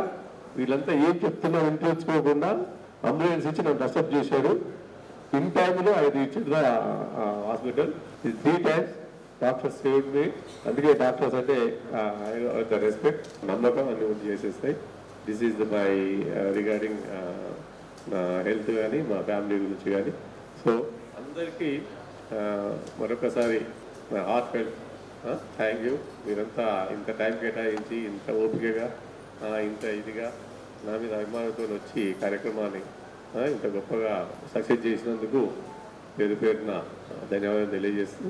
వీళ్ళంతా ఏం చెప్తున్నా వినిపించుకోకుండా అంబులెన్స్ ఇచ్చి నన్ను డిస్టర్బ్ చేశాడు. ఇన్ టైంలో I reached the hospital. 3 times doctors saved me. అందుకే డాక్టర్స్ అంటే ద రెస్పెక్ట్, నమ్మకం అన్ని ఉండి చేసేస్తాయి. దిస్ ఈజ్ మై రిగార్డింగ్ నా హెల్త్ కానీ మా ఫ్యామిలీ గురించి కానీ. సో అందరికీ మరొకసారి నా హార్ట్ ఫెల్ట్ థ్యాంక్ యూ. మీరంతా ఇంత టైం కేటాయించి ఇంత ఓపికగా ఇంత ఇదిగా నా మీద అభిమానంతో వచ్చి ఈ కార్యక్రమాన్ని ఇంత గొప్పగా సక్సెస్ చేసినందుకు పేరు పేరున ధన్యవాదాలు తెలియజేస్తూ